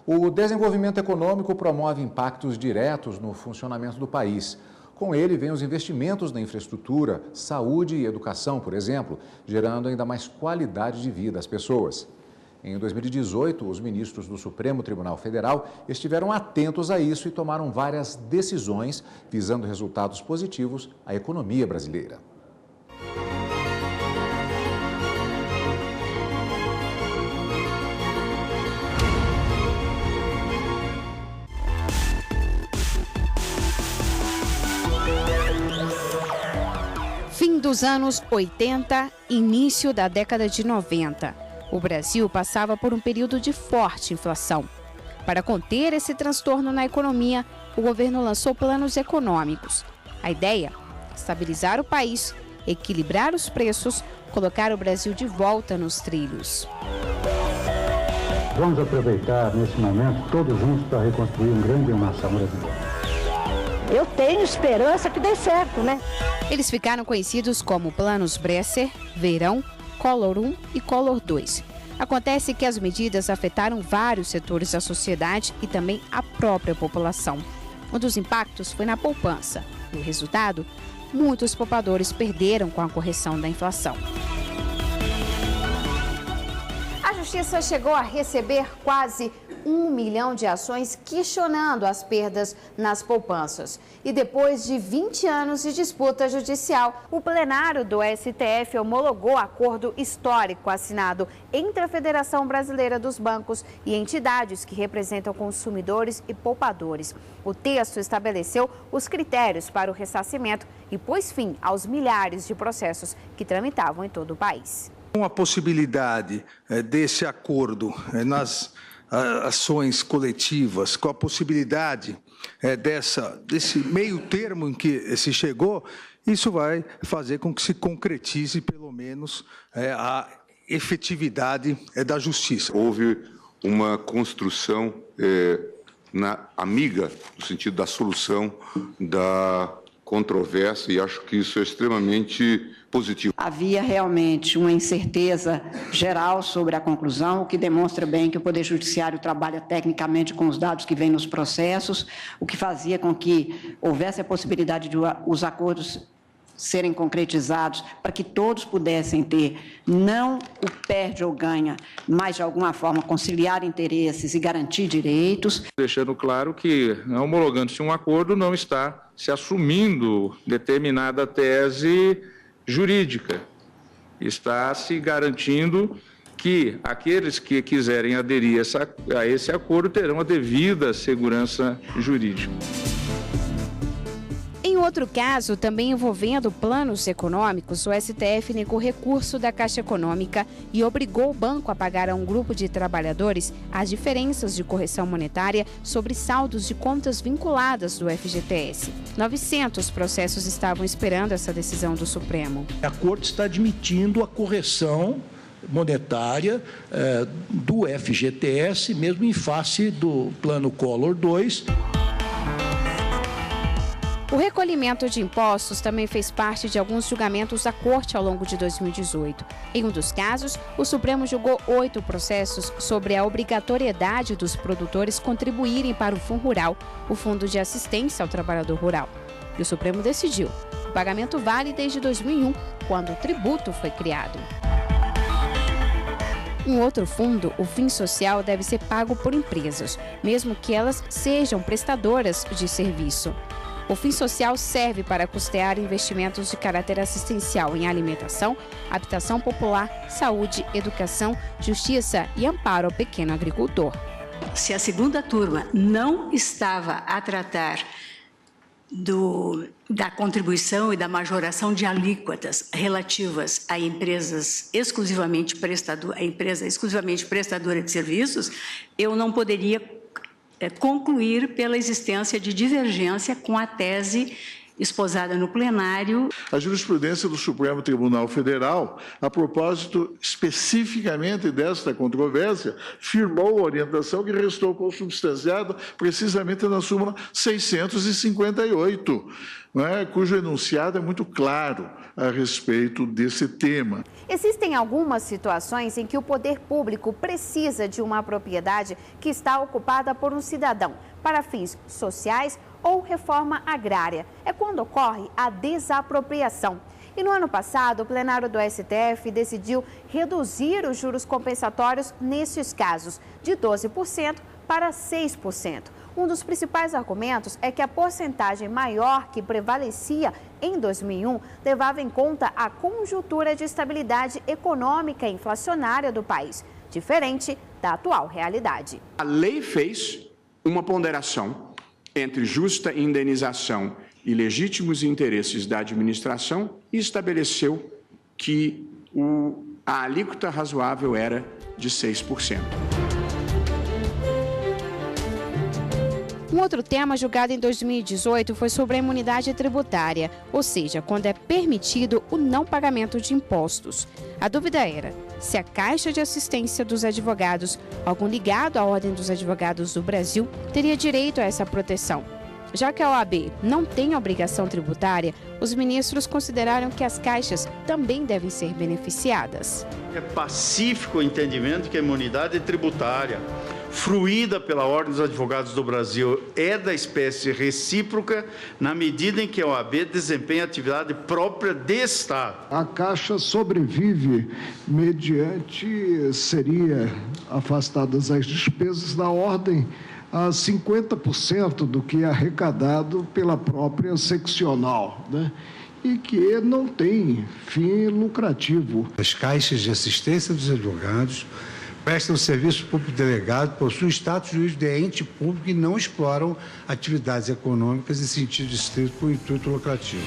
O desenvolvimento econômico promove impactos diretos no funcionamento do país. Com ele, vêm os investimentos na infraestrutura, saúde e educação, por exemplo, gerando ainda mais qualidade de vida às pessoas. Em 2018, os ministros do Supremo Tribunal Federal estiveram atentos a isso e tomaram várias decisões visando resultados positivos à economia brasileira. Fim dos anos 80, início da década de 90. O Brasil passava por um período de forte inflação. Para conter esse transtorno na economia, o governo lançou planos econômicos. A ideia? Estabilizar o país, equilibrar os preços, colocar o Brasil de volta nos trilhos. Vamos aproveitar nesse momento, todos juntos, para reconstruir uma grande nação brasileira. Eu tenho esperança que dê certo, né? Eles ficaram conhecidos como Planos Bresser, Verão, Collor 1 e Collor 2. Acontece que as medidas afetaram vários setores da sociedade e também a própria população. Um dos impactos foi na poupança. E o resultado? Muitos poupadores perderam com a correção da inflação. A Justiça chegou a receber quase 1 milhão de ações questionando as perdas nas poupanças. E depois de 20 anos de disputa judicial, o plenário do STF homologou acordo histórico assinado entre a Federação Brasileira dos Bancos e entidades que representam consumidores e poupadores. O texto estabeleceu os critérios para o ressarcimento e pôs fim aos milhares de processos que tramitavam em todo o país. Com a possibilidade desse acordo nas ações coletivas, com a possibilidade desse meio termo em que se chegou, isso vai fazer com que se concretize, pelo menos, a efetividade da justiça. Houve uma construção amiga, no sentido da solução da controvérsia, e acho que isso é extremamente positivo. Havia realmente uma incerteza geral sobre a conclusão, o que demonstra bem que o Poder Judiciário trabalha tecnicamente com os dados que vêm nos processos, o que fazia com que houvesse a possibilidade de os acordos serem concretizados para que todos pudessem ter, não o perde ou ganha, mas de alguma forma conciliar interesses e garantir direitos. Deixando claro que, homologando-se um acordo, não está se assumindo determinada tese jurídica. Está se garantindo que aqueles que quiserem aderir a esse acordo terão a devida segurança jurídica. Em outro caso, também envolvendo planos econômicos, o STF negou recurso da Caixa Econômica e obrigou o banco a pagar a um grupo de trabalhadores as diferenças de correção monetária sobre saldos de contas vinculadas do FGTS. 900 processos estavam esperando essa decisão do Supremo. A Corte está admitindo a correção monetária do FGTS, mesmo em face do plano Collor 2. O recolhimento de impostos também fez parte de alguns julgamentos da Corte ao longo de 2018. Em um dos casos, o Supremo julgou 8 processos sobre a obrigatoriedade dos produtores contribuírem para o FUNRural, o Fundo de Assistência ao Trabalhador Rural. E o Supremo decidiu. O pagamento vale desde 2001, quando o tributo foi criado. Um outro fundo, o Fim Social, deve ser pago por empresas, mesmo que elas sejam prestadoras de serviço. O Fim Social serve para custear investimentos de caráter assistencial em alimentação, habitação popular, saúde, educação, justiça e amparo ao pequeno agricultor. Se a segunda turma não estava a tratar da contribuição e da majoração de alíquotas relativas a empresas exclusivamente prestadora de serviços, eu não poderia concluir pela existência de divergência com a tese esposada no plenário. A jurisprudência do Supremo Tribunal Federal, a propósito especificamente desta controvérsia, firmou a orientação que restou consubstanciada precisamente na súmula 658, cujo enunciado é muito claro a respeito desse tema. Existem algumas situações em que o poder público precisa de uma propriedade que está ocupada por um cidadão para fins sociais ou reforma agrária. É quando ocorre a desapropriação. E no ano passado, o plenário do STF decidiu reduzir os juros compensatórios nesses casos, de 12% para 6%. Um dos principais argumentos é que a porcentagem maior que prevalecia em 2001 levava em conta a conjuntura de estabilidade econômica e inflacionária do país, diferente da atual realidade. A lei fez uma ponderação entre justa indenização e legítimos interesses da administração e estabeleceu que a alíquota razoável era de 6%. Um outro tema julgado em 2018 foi sobre a imunidade tributária, ou seja, quando é permitido o não pagamento de impostos. A dúvida era se a Caixa de Assistência dos Advogados, órgão ligado à Ordem dos Advogados do Brasil, teria direito a essa proteção. Já que a OAB não tem obrigação tributária, os ministros consideraram que as caixas também devem ser beneficiadas. É pacífico o entendimento que a imunidade tributária, fruída pela Ordem dos Advogados do Brasil, é da espécie recíproca na medida em que a OAB desempenha atividade própria de Estado. A Caixa sobrevive mediante, seria afastadas as despesas da ordem a 50% do que é arrecadado pela própria seccional, e que não tem fim lucrativo. As caixas de assistência dos advogados prestam serviço público delegado, possuem status jurídico de ente público e não exploram atividades econômicas em sentido estrito com intuito lucrativo.